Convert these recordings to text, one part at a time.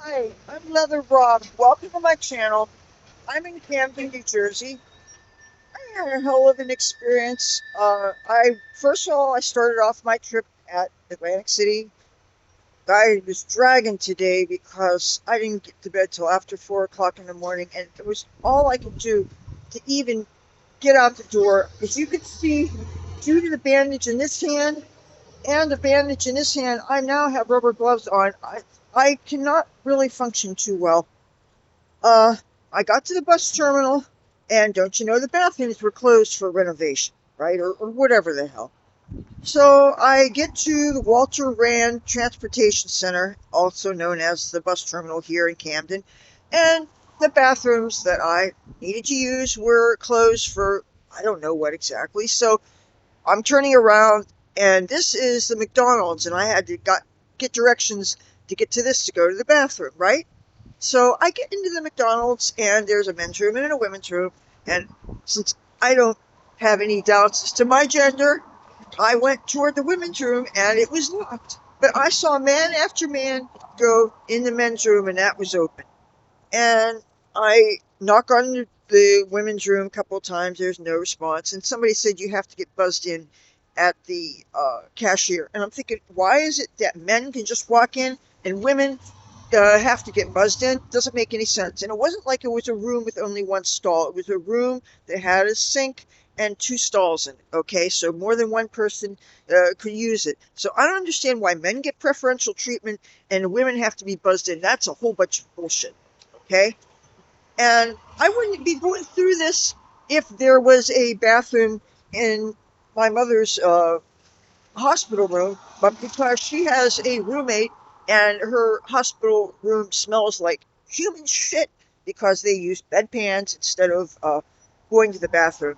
Hi, I'm Leather Rob. Welcome to my channel. I'm in Camden, New Jersey. I had a hell of an experience. I first of all, I started off my trip at Atlantic City. I was dragging today because I didn't get to bed till after 4 o'clock in the morning, and it was all I could do to even get out the door. As you can see, due to the bandage in this hand and the bandage in this hand, I now have rubber gloves on. I cannot really function too well. Uh, I got to the bus terminal, and don't you know the bathrooms were closed for renovation, right? Or whatever the hell. So I get to the Walter Rand Transportation Center, also known as the bus terminal here in Camden, and the bathrooms that I needed to use were closed for I don't know what exactly. So I'm turning around, and this is the McDonald's, and I had to get directions to get to this to go to the bathroom, right? So I get into the McDonald's, and there's a men's room and a women's room. And since I don't have any doubts as to my gender, I went toward the women's room, and it was locked. But I saw man after man go in the men's room, and that was open. And I knock on the women's room a couple of times. There's no response. And somebody said you have to get buzzed in at the cashier. And I'm thinking, why is it that men can just walk in and women have to get buzzed in? Doesn't make any sense. And it wasn't like it was a room with only one stall. It was a room that had a sink and two stalls in it. Okay, so more than one person could use it. So I don't understand why men get preferential treatment and women have to be buzzed in. That's a whole bunch of bullshit. Okay, and I wouldn't be going through this if there was a bathroom in my mother's hospital room, but because she has a roommate and her hospital room smells like human shit because they use bedpans instead of going to the bathroom.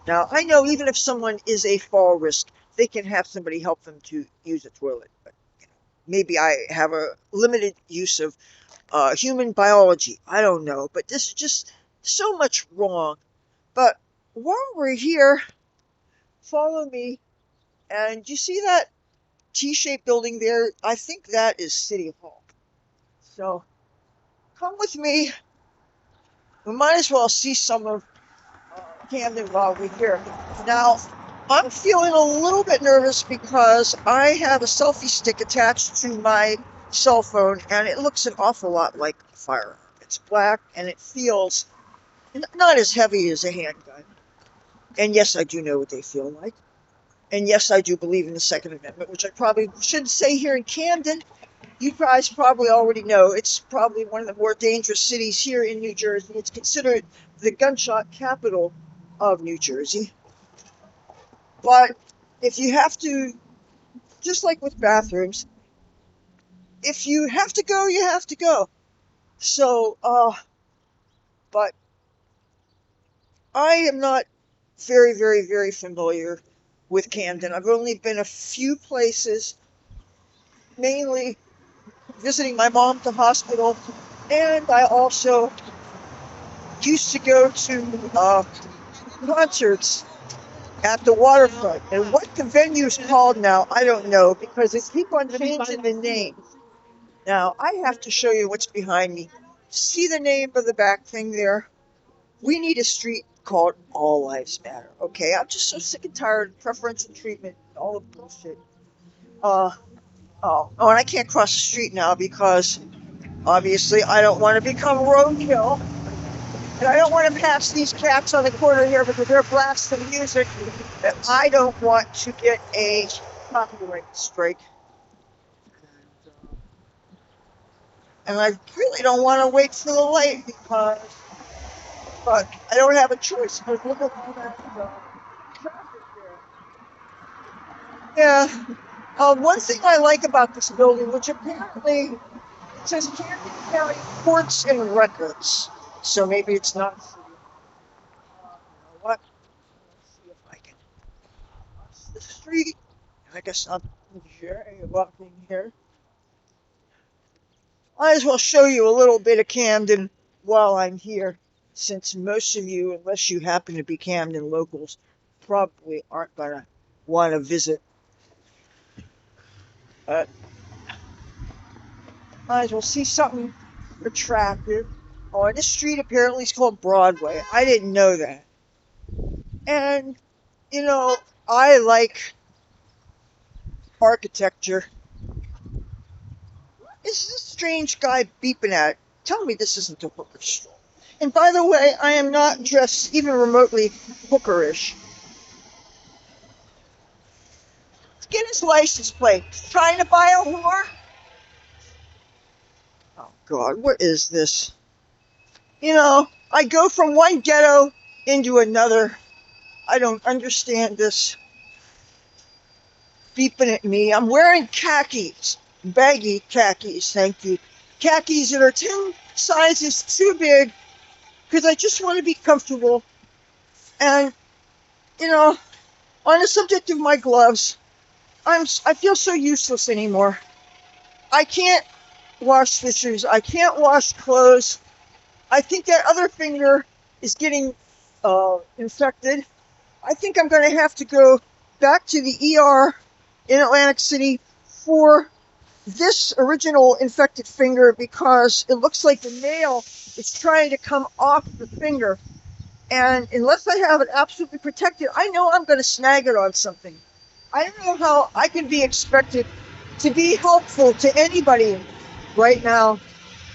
Now, I know even if someone is a fall risk, they can have somebody help them to use a toilet. But maybe I have a limited use of human biology. I don't know. But this is just so much wrong. But while we're here, follow me. And you see that T-shaped building there? I think that is City Hall. So come with me. We might as well see some of Camden while we're here. Now, I'm feeling a little bit nervous because I have a selfie stick attached to my cell phone, and it looks an awful lot like a firearm. It's black, and it feels not as heavy as a handgun. And yes, I do know what they feel like. And yes, I do believe in the Second Amendment, which I probably should say here in Camden. You guys probably already know it's probably one of the more dangerous cities here in New Jersey. It's considered the gunshot capital of New Jersey. But if you have to, just like with bathrooms, if you have to go, you have to go. So, but I am not very, very, very familiar with Camden. I've only been a few places, mainly visiting my mom at the hospital, and I also used to go to concerts at the waterfront. And what the venue is called now, I don't know, because they keep on changing the name. Now, I have to show you what's behind me. See the name of the back thing there? We need a street called All Lives Matter. Okay, I'm just so sick and tired of preferential treatment and all the bullshit. Uh, and I can't cross the street now because obviously I don't want to become roadkill. And I don't want to pass these cats on the corner here because they're blasting music. And I don't want to get a copyright strike. And I really don't want to wait for the light because, but I don't have a choice. Because look at all that traffic there. Yeah. One thing I like about this building, which apparently it says Camden County Courts and Records, so maybe it's not. You know what? Let's see if I can cross the street. I guess I'm walking here. Might as well show you a little bit of Camden while I'm here, since most of you, unless you happen to be Camden locals, probably aren't going to want to visit. But might as well see something attractive. Oh, and this street apparently is called Broadway. I didn't know that. And, you know, I like architecture. Is this strange guy beeping at? Tell me this isn't a hooker store. And by the way, I am not dressed even remotely hookerish. Let's get his license plate. Trying to buy a whore? Oh, God, what is this? You know, I go from one ghetto into another. I don't understand this beeping at me. I'm wearing khakis. Baggy khakis, thank you. Khakis that are 10 sizes too big because I just want to be comfortable. And, you know, on the subject of my gloves, I feel so useless anymore. I can't wash dishes. I can't wash clothes. I think that other finger is getting infected. I think I'm going to have to go back to the ER in Atlantic City for this original infected finger because it looks like the nail is trying to come off the finger. And unless I have it absolutely protected, I know I'm going to snag it on something. I don't know how I can be expected to be helpful to anybody right now.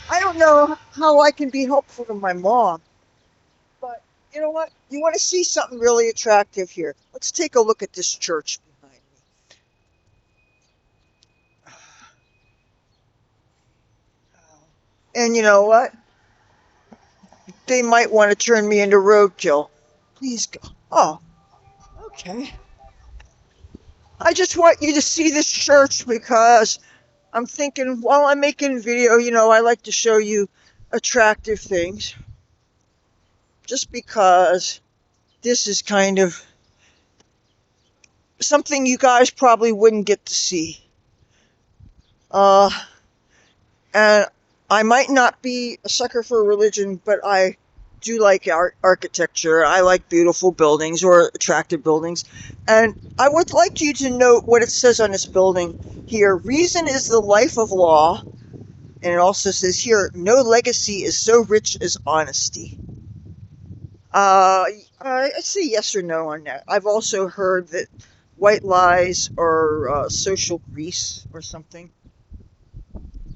I don't know how I can be helpful to my mom. But you know what? You want to see something really attractive here. Let's take a look at this church behind me. And you know what? They might want to turn me into roadkill. Please go. Oh, okay. I just want you to see this church because I'm thinking while I'm making a video, you know, I like to show you attractive things. Just because this is kind of something you guys probably wouldn't get to see. And I might not be a sucker for religion, but I do like architecture. I like beautiful buildings or attractive buildings. And I would like you to note what it says on this building here. Reason is the life of law. And it also says here, no legacy is so rich as honesty. I say yes or no on that. I've also heard that white lies are social grease or something.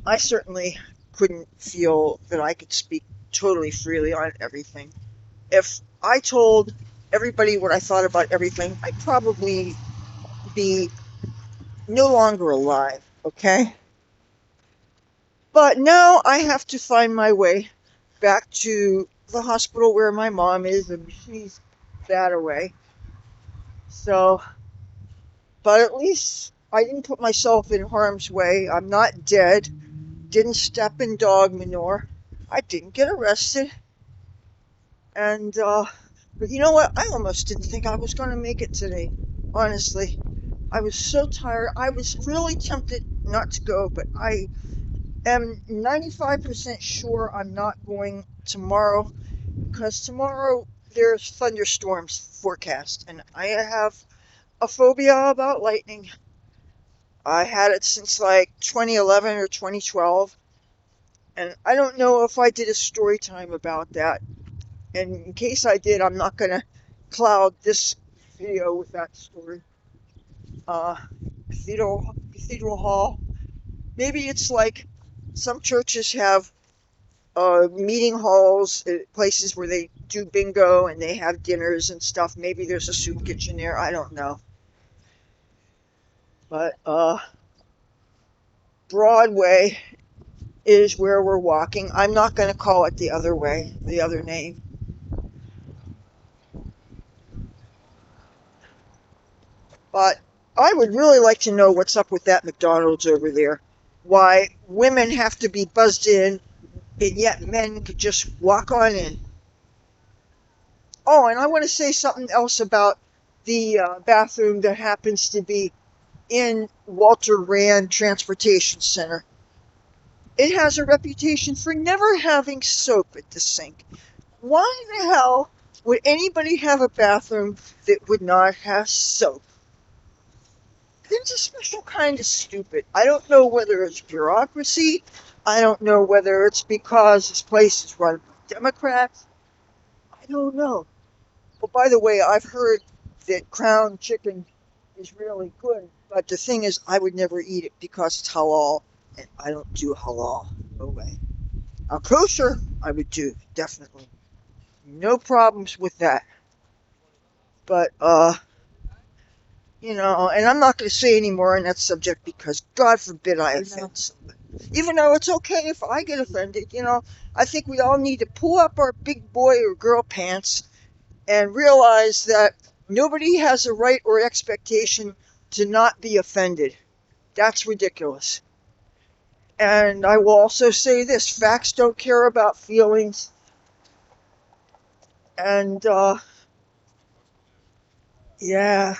I certainly couldn't feel that I could speak totally freely on everything. If I told everybody what I thought about everything, I'd probably be no longer alive, okay? But now I have to find my way back to the hospital where my mom is, and she's that away. So, but at least I didn't put myself in harm's way. I'm not dead. Didn't step in dog manure. I didn't get arrested. And, but you know what? I almost didn't think I was going to make it today. Honestly. I was so tired. I was really tempted not to go, but I am 95% sure I'm not going tomorrow because tomorrow there's thunderstorms forecast and I have a phobia about lightning. I had it since like 2011 or 2012 and I don't know if I did a story time about that, and in case I did, I'm not going to cloud this video with that story. Cathedral Hall. Maybe it's like some churches have meeting halls, places where they do bingo and they have dinners and stuff. Maybe there's a soup kitchen there. I don't know. But Broadway is where we're walking. I'm not going to call it the other way, the other name. But I would really like to know what's up with that McDonald's over there. Why women have to be buzzed in and yet men could just walk on in. Oh, and I want to say something else about the bathroom that happens to be in Walter Rand Transportation Center. It has a reputation for never having soap at the sink. Why the hell would anybody have a bathroom that would not have soap? It's a special kind of stupid. I don't know whether it's bureaucracy I don't know whether it's because this place is run by Democrats. I don't know. Well, by the way, I've heard that Crown chicken is really good, but the thing is, I would never eat it because it's halal, and I don't do halal. No way. Kosher, I would do, definitely. No problems with that. But, and I'm not going to say any more on that subject because God forbid I offend somebody. Even though it's okay if I get offended, I think we all need to pull up our big boy or girl pants and realize that nobody has a right or expectation to not be offended. That's ridiculous. And I will also say this: facts don't care about feelings. And, yeah,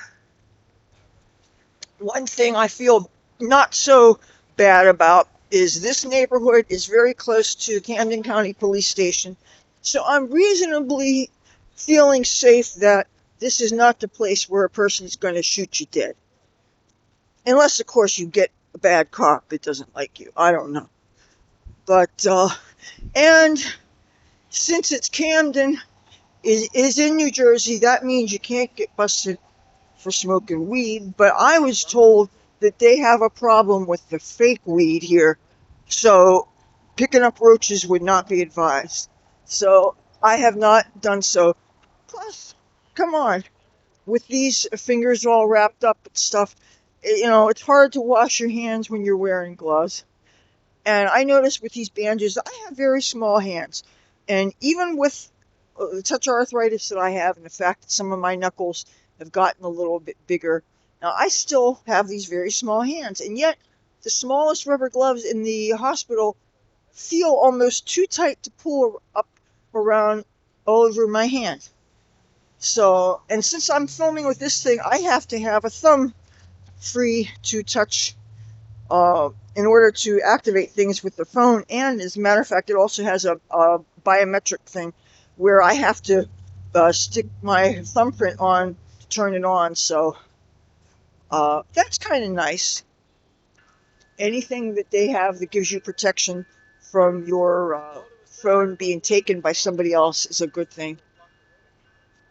one thing I feel not so bad about is this neighborhood is very close to Camden County Police Station. So I'm reasonably feeling safe that this is not the place where a person is going to shoot you dead. Unless, of course, you get a bad cop that doesn't like you. I don't know. But, and since it's Camden, is in New Jersey, that means you can't get busted for smoking weed. But I was told that they have a problem with the fake weed here. So picking up roaches would not be advised. So I have not done so. Plus, come on, with these fingers all wrapped up and stuff, it's hard to wash your hands when you're wearing gloves. And I noticed with these bandages, I have very small hands. And even with the touch arthritis that I have and the fact that some of my knuckles have gotten a little bit bigger, now I still have these very small hands. And yet, the smallest rubber gloves in the hospital feel almost too tight to pull up around all over my hand. So, and since I'm filming with this thing, I have to have a thumb free to touch in order to activate things with the phone. And as a matter of fact, it also has a biometric thing where I have to stick my thumbprint on to turn it on. So that's kind of nice. Anything that they have that gives you protection from your phone being taken by somebody else is a good thing.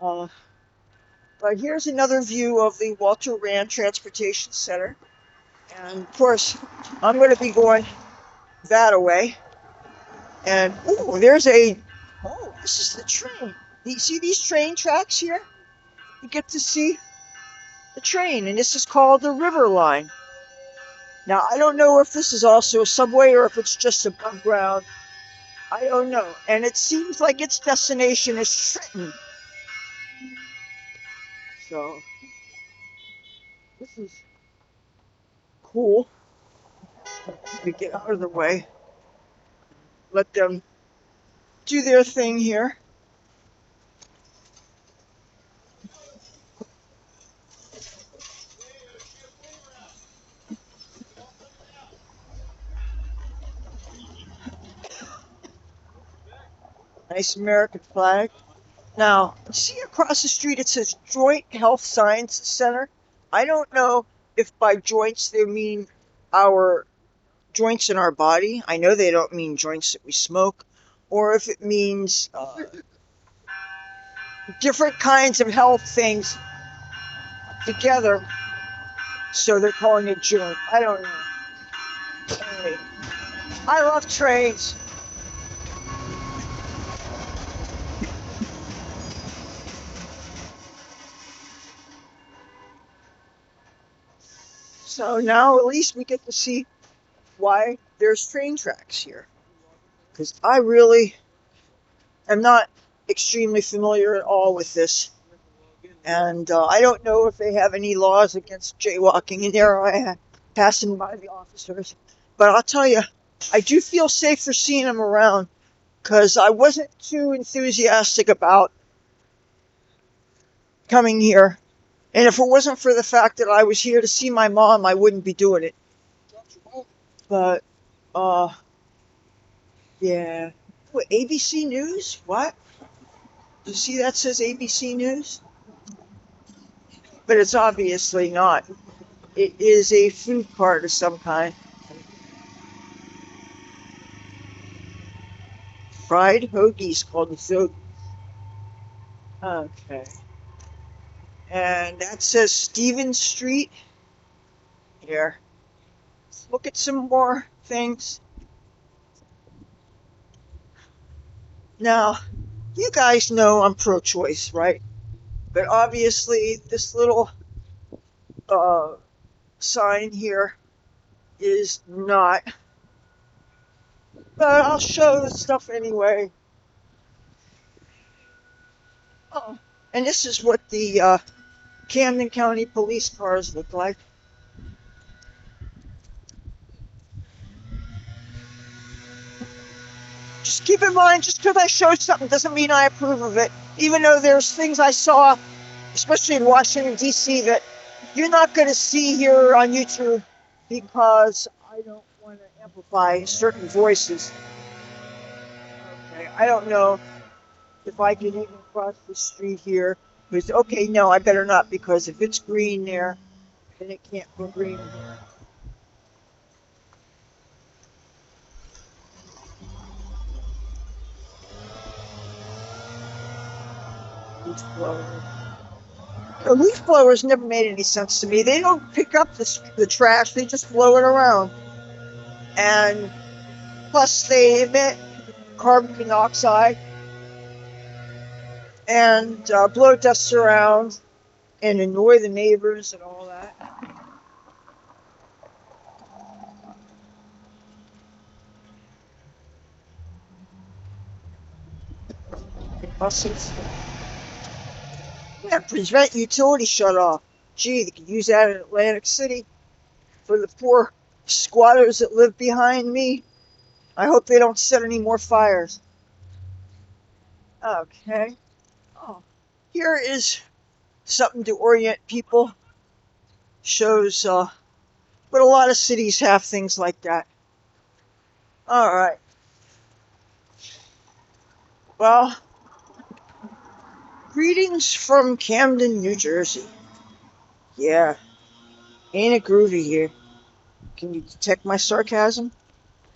Uh, but here's another view of the Walter Rand Transportation Center. And of course, I'm going to be going that away. And this is the train. You see these train tracks here? You get to see the train, and this is called the River Line. Now, I don't know if this is also a subway or if it's just above ground. I don't know. And it seems like its destination is Trenton. So, this is cool. We get out of the way. Let them do their thing here. Nice American flag. Now, see across the street it says Joint Health Science Center. I don't know if by joints they mean our joints in our body. I know they don't mean joints that we smoke, or if it means different kinds of health things together. So they're calling it joint. I don't know. Anyway, I love trains. So now at least we get to see why there's train tracks here. Because I really am not extremely familiar at all with this. And I don't know if they have any laws against jaywalking in there. I am passing by the officers. But I'll tell you, I do feel safer seeing them around because I wasn't too enthusiastic about coming here. And if it wasn't for the fact that I was here to see my mom, I wouldn't be doing it. But, yeah. What, ABC News? What? You see that says ABC News? But it's obviously not. It is a food cart of some kind. fried hoagies called zogies. Okay. And that says Stevens Street here. Let's look at some more things. Now, you guys know I'm pro-choice, right? But obviously, this little sign here is not. But I'll show the stuff anyway. Oh, and this is what the Camden County police cars look like. Just keep in mind, just because I show something doesn't mean I approve of it. Even though there's things I saw, especially in Washington, D.C., that you're not going to see here on YouTube because I don't want to amplify certain voices. Okay, I don't know if I can even cross the street here. Because, okay, no, I better not, because if it's green there, then it can't go green here. Leaf blower. The leaf blowers never made any sense to me. They don't pick up the trash, they just blow it around. And plus, they emit carbon monoxide and blow dust around and annoy the neighbors and all that. Buses. Yeah, prevent utility shut off. Gee, they could use that in Atlantic City for the poor squatters that live behind me. I hope they don't set any more fires. Okay. Oh, here is something to orient people. Shows, but a lot of cities have things like that. All right. Well, greetings from Camden, New Jersey. Yeah, ain't it groovy here? Can you detect my sarcasm?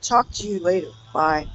Talk to you later. Bye.